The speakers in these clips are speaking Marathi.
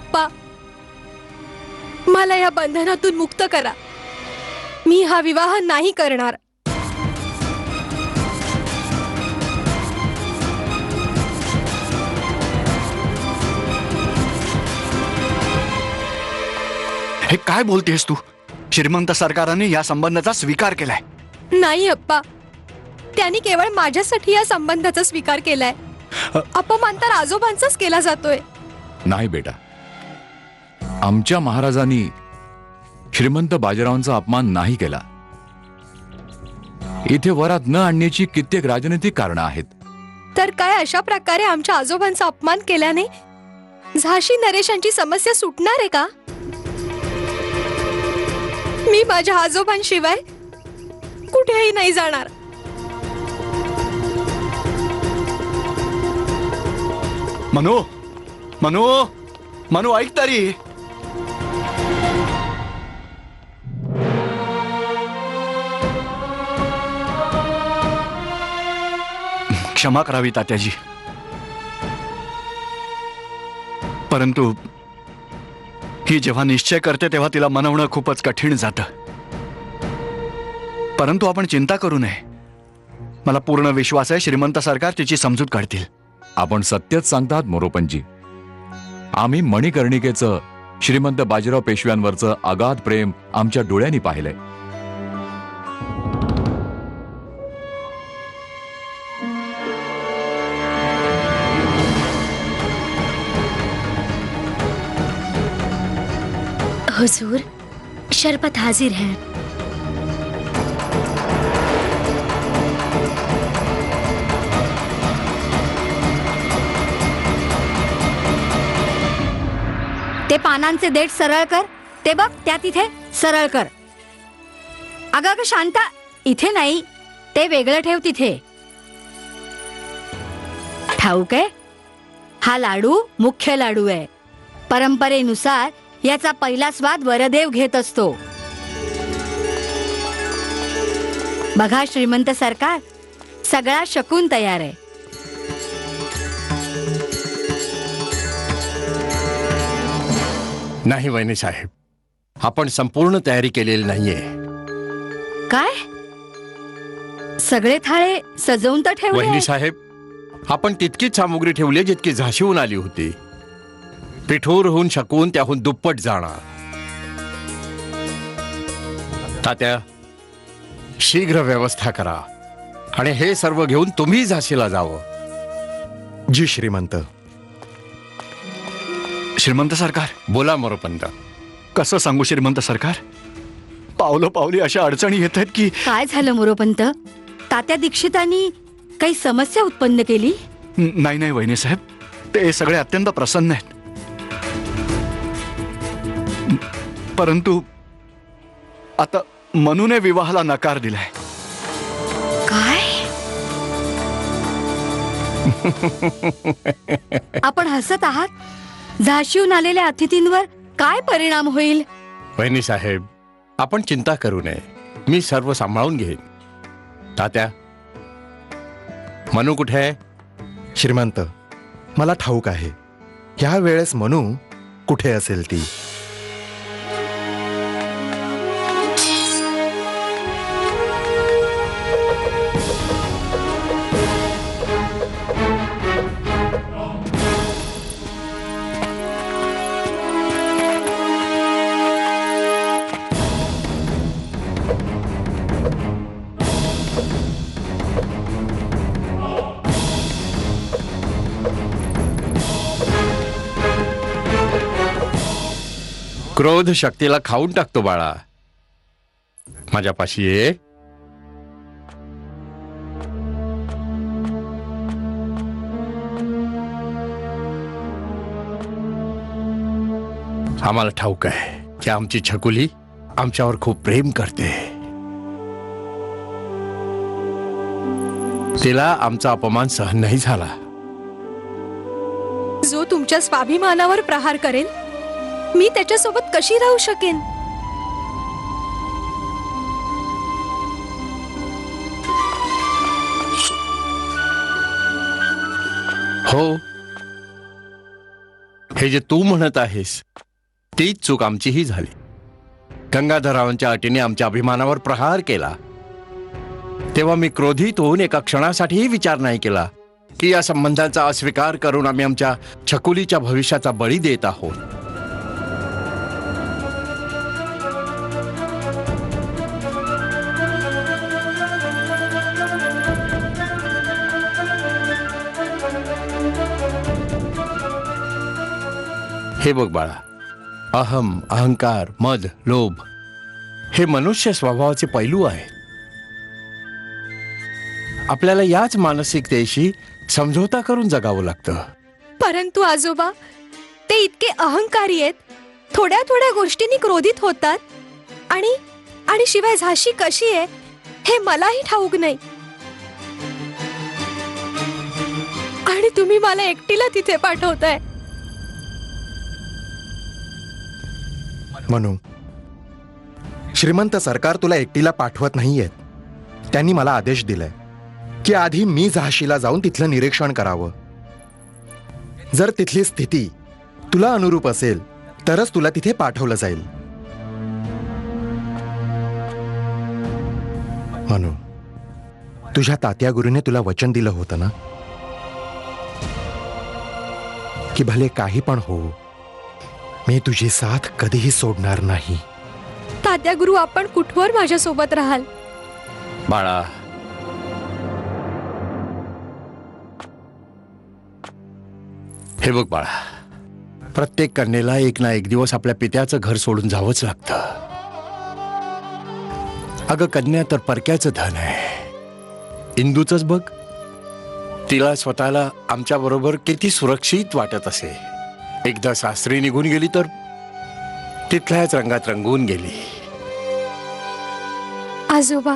अप्पा, मला या बंधनातून मुक्त करा. मी हा विवाह नाही करणार. हे काय बोलतेस तू? श्रीमंत सरकाराने या संबंधाचा स्वीकार केलाय. नाही अप्पा, त्यांनी केवळ माझ्यासाठी या संबंधाचा स्वीकार केलाय. अपमान तर आजोबांचाच केला जातोय. नाही बेटा, आमच्या महाराजांनी श्रीमंत बाजीरावांचा अपमान नाही केला. इथे वरात न आणण्याची कित्येक राजनैतिक कारणं आहेत. तर काय अशा प्रकारे आमच्या आजोबांचा अपमान केल्याने झाशी नरेशांची समस्या सुटणार आहे का? मी माझ्या आजोबांशिवाय कुठेही नाही जाणार. मनू, मनू, मनू, ऐक तरी. क्षमा करावी तात्याजी, परंतु ही जेव्हा निश्चय करते तेव्हा तिला मनवणं खूपच कठीण जातं. परंतु आपण चिंता करू नये. मला पूर्ण विश्वास आहे श्रीमंत सरकार तिची समजूत काढतील. आपण सत्यच सांगतात मोरोपंजी. आम्ही मणिकर्णिकेचं श्रीमंत बाजीराव पेशव्यांवरचं अगाध प्रेम आमच्या डोळ्यांनी पाहिलंय. हुजूर, शरबत हाजिर है. ते पानांचे देठ सरळ कर. ते बघ त्या तिथे सरळ कर. अगं अगं शांता, इथे नाही, ते वेगळं ठेव तिथे. ठाऊक आहे, हा लाडू मुख्य लाडू आहे. परंपरेनुसार याचा पहिला स्वाद वरदेव घेत असतो. बघा श्रीमंत सरकार, सगळा शकून तयार आहे. नाही वहिनी साहेब, आपण संपूर्ण तयारी केलेली नाहीये. काय? सगळे थाळे सजवून तर ठेवले वहिनी आहेत. साहेब, आपण तितकीच सामुग्री ठेवली जितकी झाशीहून आली होती. पिठोर होऊन शकून त्याहून दुप्पट जाणार. तात्या, शीघ्र व्यवस्था करा आणि हे सर्व घेऊन तुम्ही झाशीला जावं. जी श्रीमंत. श्रीमंत सरकार, बोला मोरोपंत. कसं सांगू श्रीमंत सरकार, पावलो पावली अशा अडचणी येत आहेत की. काय झालं मोरोपंत? तात्या दीक्षितांनी काही समस्या उत्पन्न केली? नाही नाही वहिनी साहेब, ते सगळे अत्यंत प्रसन्न आहेत. परंतु आता मनूने विवाहाला नकार दिलाय. काय? आपण हसत आहात? झाशीहून आलेल्या अतिथींवर काय परिणाम होईल? वहिनी साहेब, आपण चिंता करू नये. मी सर्व सांभाळून घेईन. तात्या, मनू कुठे आहे? श्रीमंत, मला ठाऊक आहे. ह्या वेळेस मनू कुठे असेल ती. क्रोध शक्तीला खाऊन टाकतो बाळा. माझ्यापाशी ये. आम्हाला ठाऊक आहे की आमची छकुली आमच्यावर खूप प्रेम करते. तिला आमचा अपमान सहन नाही झाला. जो तुमच्या स्वाभिमानावर प्रहार करेल, मी त्याच्यासोबत कशी राहू शकेन? हो, हे जे तू म्हणत आहेस तीच चूक आमचीही झाली. गंगाधररावांच्या अटीने आमच्या अभिमानावर प्रहार केला तेव्हा मी क्रोधित होऊन एका क्षणासाठीही विचार नाही केला की या संबंधांचा अस्वीकार करून आम्ही आमच्या छकुलीच्या भविष्याचा बळी देत आहोत. हे बघ बाळा, अहम, अहंकार, मद, लोभ हे मनुष्य स्वभावाचे पैलू आहेत. आपल्याला याच मानसिकतेशी समझोता करून जगावं लागतं. परंतु आजोबा, ते इतके अहंकारी आहेत, थोड्या थोड्या गोष्टींनी क्रोधित होतात आणि आणि शिवाय झाशी कशी आहे हे मलाही ठाऊक नाही. आणि तुम्ही मला एकटीला तिथे पाठवताय. म्हणू श्रीमंत सरकार तुला एकटीला पाठवत नाहीयेत. त्यांनी मला आदेश दिलाय की आधी मी झाशीला जाऊन तिथलं निरीक्षण करावं. जर तिथली स्थिती तुला अनुरूप असेल तरच तुला तिथे पाठवलं जाईल. म्हणू तुझ्या तात्या गुरुने तुला वचन दिलं होतं ना की भले काही पण हो, मी तुझी साथ कधीही सोडणार नाही. तात्या गुरु, आपण कुठवर माझ्या सोबत राहाल? बाळा, हे बघ बाळा, प्रत्येक कन्येला एक ना एक दिवस आपल्या पित्याचं घर सोडून जावंच लागतं. अगं, कन्या तर परक्याचं धन आहे. इंदूचंच बघ, तिला स्वतःला आमच्या बरोबर किती सुरक्षित वाटत असे. एकदा सासरी निघून गेली तर तिथल्याच रंगात रंगून गेली. आजोबा,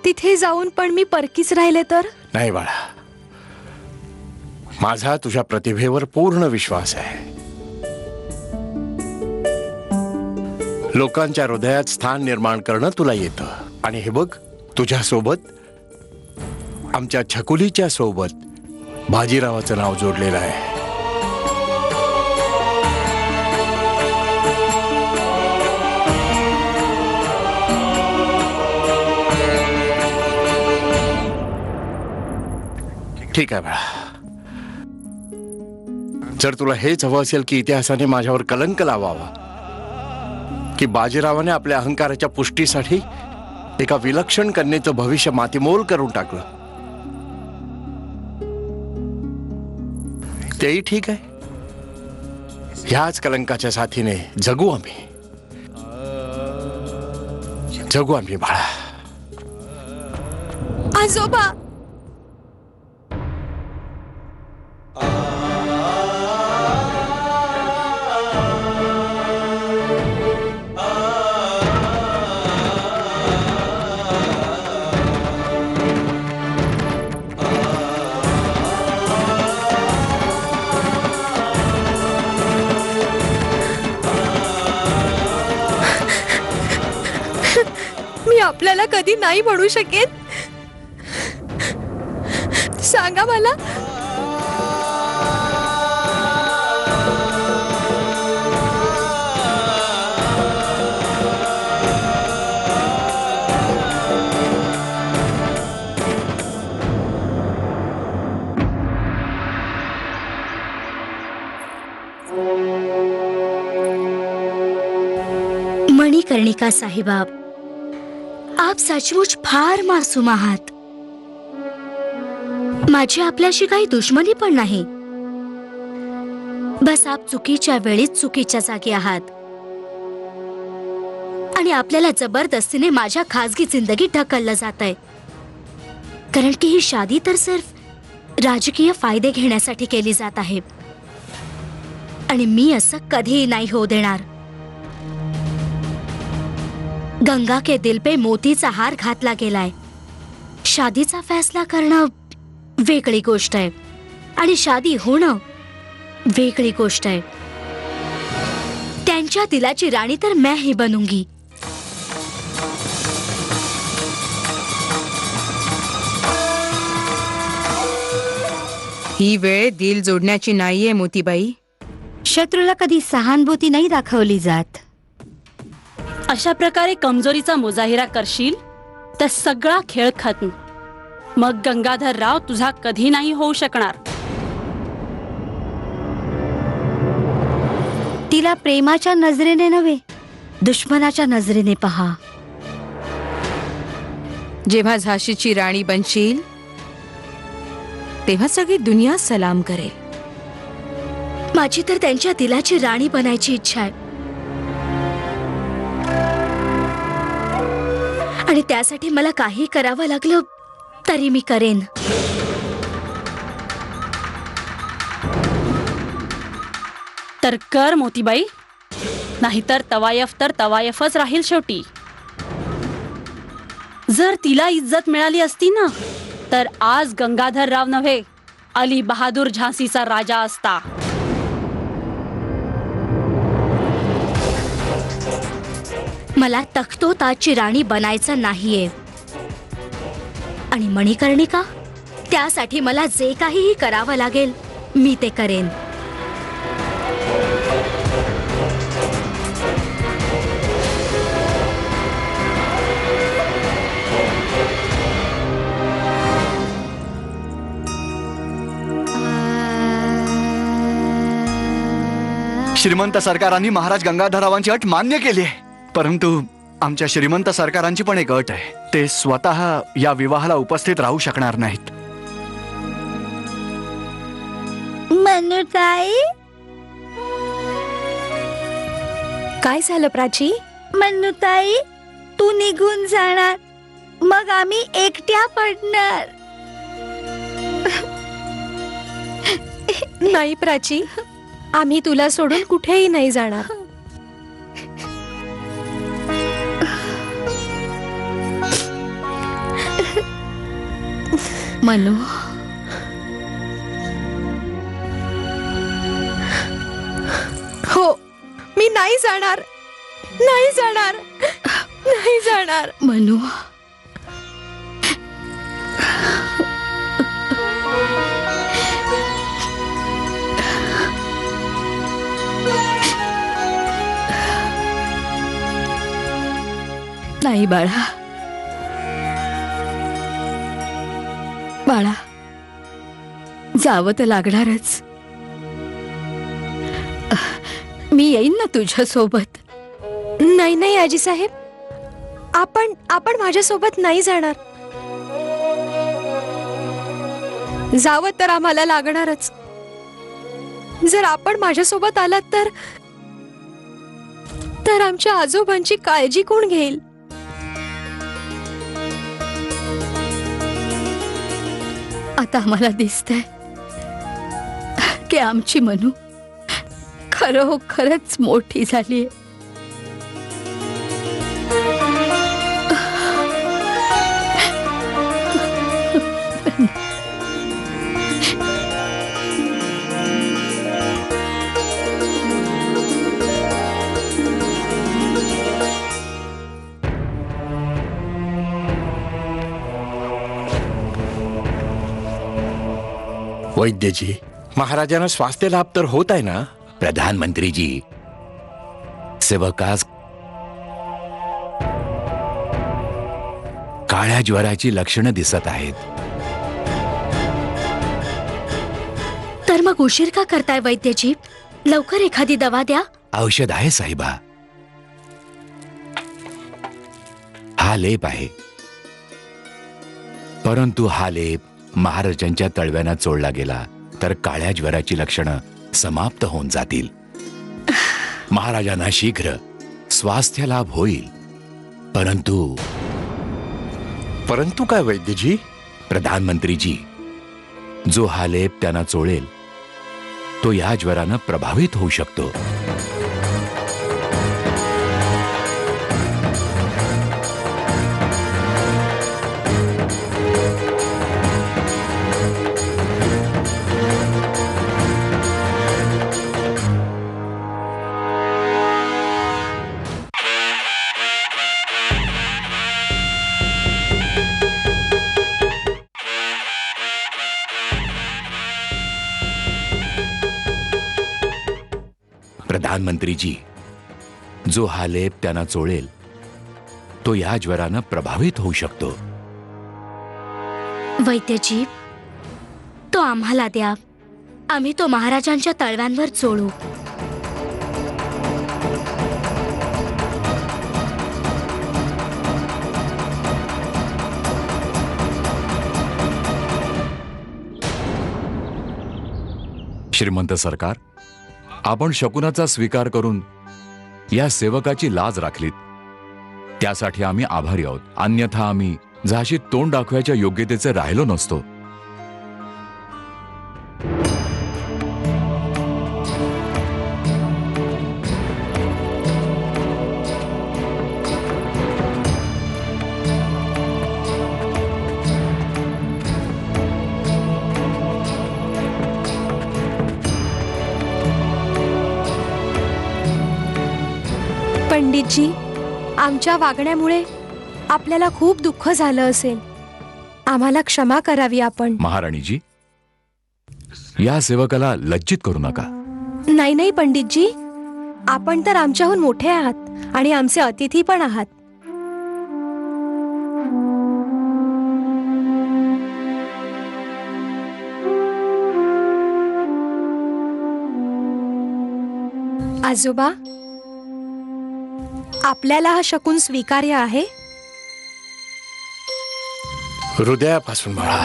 तिथे जाऊन पण मी परकीच राहिले तर? नाही बाळा, माझा तुझ्या प्रतिभेवर पूर्ण विश्वास आहे. लोकांच्या हृदयात स्थान निर्माण करणं तुला येतं. आणि हे बघ, तुझ्या सोबत आमच्या छकुलीच्या सोबत बाजीरावाचं नाव जोडलेलं आहे. ठीक आहे बाळा, जर तुला हेच हवं असेल की इतिहासाने माझ्यावर कलंक लावावा, की बाजीरावाने आपल्या अहंकाराच्या पुष्टीसाठी एका विलक्षण कन्येचं भविष्य मातीमोल करून टाकलं, तेही ठीक आहे. ह्याच कलंकाच्या साथीने जगू आम्ही बाळा. आजोबा, मी आपल्याला कधी नाही म्हणू शकेन? सांगा मला. मणिकर्णिका साहिबा, आप सचमुच फार मासूम आहात. माझी आपल्याशी काही दुश्मनी पण नाही. बस आप चुकीच्या वेळी चुकीच्या जागी आहात आणि आपल्याला जबरदस्तीने माझ्या खाजगी जिंदगीत ढकललं जात आहे. कारण की ही शादी तर सिर्फ राजकीय फायदे घेण्यासाठी केली जात आहे आणि मी असं कधीही नाही होऊ देणार. गंगा के दिल पे मोतीचा हार घातला गेलाय. शादीचा फैसला करणं वेगळी गोष्ट आहे आणि शादी होणं वेगळी गोष्ट आहे. त्यांच्या दिलाची राणी तर मैं ही बनूंगी. ही वेळ दिल जोडण्याची नाहीये मोतीबाई. शत्रूला कधी सहानुभूती नाही दाखवली जात. अशा प्रकारे कमजोरीचा मुजाहिरा करशील तर सगळा खेळ खत्म. मग गंगाधर राव तुझा कधी नाही होऊ शकणार. तिला प्रेमाच्या नजरेने नव्हे, दुश्मनाच्या नजरेने पहा. जेव्हा झाशीची राणी बनशील तेव्हा सगळी दुनिया सलाम करेल. माझी तर त्यांच्या दिलाची राणी बनायची इच्छा आहे. आणि त्यासाठी मला काही करावं लागलं तरी मी करेन. तर कर मोतीबाई, नाहीतर तवायफच राहील शेवटी. जर तिला इज्जत मिळाली असती ना तर आज गंगाधर राव नव्हे, अली बहादूर झांसीचा राजा असता. मला तख्तोताजची राणी बनायचं नाहीये. आणि मणिकर्णिका, त्यासाठी मला जे काहीही करावं लागेल मी ते करेन. श्रीमंत सरकारांनी महाराज गंगाधररावांची अट मान्य केली आहे, परंतु आमच्या श्रीमंत सरकारांची पण एक अट आहे. ते स्वतः या विवाहाला उपस्थित राहू शकणार नाहीत. मनुताई, काय झालं प्राची? मनुताई, तू निघून जाणार, मग आम्ही एकट्या पडणार. नाही प्राची, आम्ही तुला सोडून कुठेही नाही जाणार. मनु, हो, मी नाही जाणार, नाही जाणार, नाही जाणार. मनु, नाही बाळा, बाळा, जावं तर लागणारच. मी येईन ना तुझ्या सोबत. नाही नाही आजी साहेब, आपण माझ्यासोबत नाही जाणार. जावं तर आम्हाला लागणारच. जर आपण माझ्यासोबत आलात तर आमच्या आजोबांची काळजी कोण घेईल? आता आम्हाला दिसतंय की आमची मनू खरोखरच मोठी झालीये. वैद्यजी, महाराजांना स्वास्थ्य लाभ तर होत आहे ना? प्रधानमंत्रीजी, सेवकास काळ्या ज्वराची लक्षणं दिसत आहेत. तर मग उशीर का करताय वैद्यजी? लवकर एखादी दवा द्या. औषध आहे साहेबा. हा लेप आहे, परंतु हा लेप महाराजांच्या तळव्यानं चोळला गेला तर काळ्या ज्वराची लक्षणं समाप्त होऊन जातील. महाराजांना शीघ्र स्वास्थ्य लाभ होईल. परंतु परंतु काय वैद्यजी? प्रधानमंत्रीजी, जो हा लेप त्यांना चोळेल तो या ज्वरानं प्रभावित होऊ शकतो. प्रधानमंत्रीजी, जो हा लेप त्यांना चोळेल तो या ज्वरानं प्रभावित होऊ शकतो. वैद्यजी, तो आम्हाला द्या. आम्ही तो महाराजांच्या तळव्यांवर चोळू. श्रीमंत सरकार, आपण शकुनाचा स्वीकार करून या सेवकाची लाज राखलीत, त्यासाठी आम्ही आभारी आहोत. अन्यथा आम्ही झाशीत तोंड दाखवायच्या योग्यतेचे राहिलो नसतो. पंडितजी, आमच्या वागण्यामुळे आपल्याला खूप दुःख झालं असेल. आम्हाला क्षमा करावी आपण. महाराणीजी, या सेवकाला लज्जित करू नका. नाही नाही पंडितजी, आपण तर आमच्याहून मोठे आहात आणि आमचे अतिथी पण आहात. आजोबा, आपल्याला हा शकुन स्वीकार्य आहे? हृदयापासून बाळा.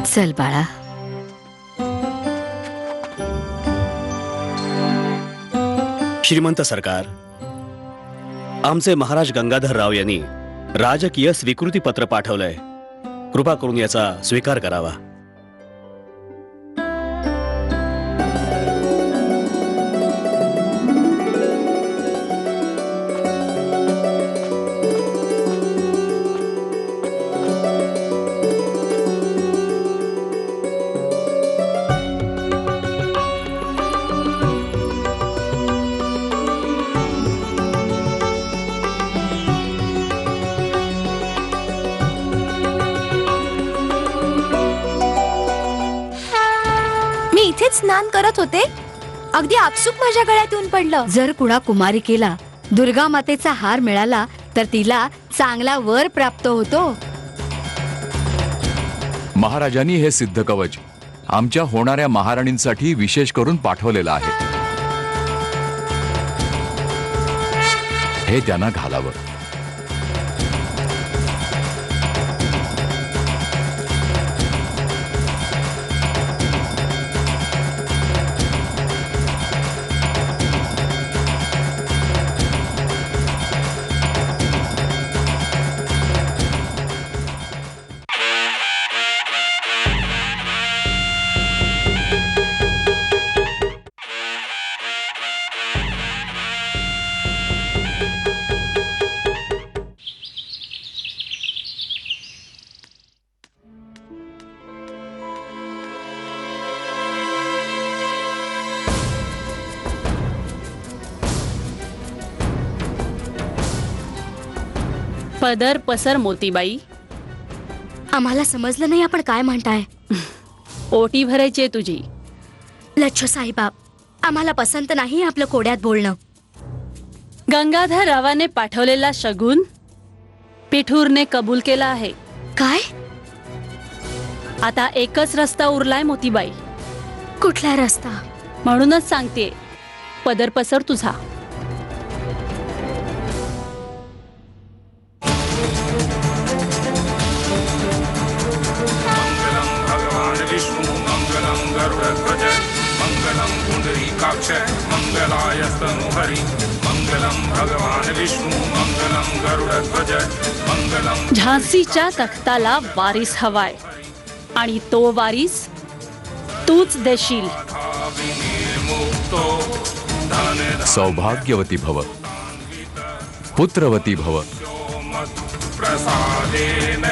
चल बाळा. श्रीमंत सरकार, आमचे महाराज गंगाधरराव यांनी राजकीय स्वीकृती पत्र पाठवलंय. कृपा करून याचा स्वीकार करावा. इथेच स्नान करत होते, अगदी आपसूक माझ्या गळ्यात येऊन पडलं. जर कुणा कुमारिकेला दुर्गा मातेचा हार मिळाला तर तिला चांगला वर प्राप्त होतो. महाराजांनी हे सिद्ध कवच आमच्या होणाऱ्या महाराणींसाठी विशेष करून पाठवलेलं आहे. हे त्यांना घालावं. पदर पसर मोतीबाई. आम्हाला समजलं नाही आपण काय म्हणताय. ओटी भरायची तुझी. लच्छो साईबाब, आम्हाला पसंत नाही आपलं कोड्यात बोलणं. गंगाधर रावाने पाठवलेला शगुन पिठूरने कबूल केला आहे. काय? आता एकच रस्ता उरलाय मोतीबाई. कुठला रस्ता? म्हणूनच सांगते, पदर पसर तुझा. झांसीच्या तख्ताला वारीस हवाय आणि तो वारीस तूच देशील. सौभाग्यवती भव, पुत्रवती भव. प्रसादेन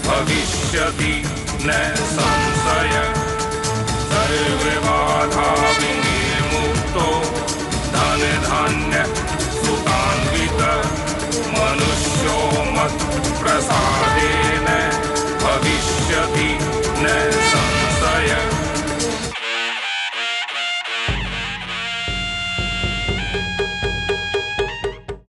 भविष्यति न संशय. सर्वबाधा विनिर्मुक्तो धन धान्य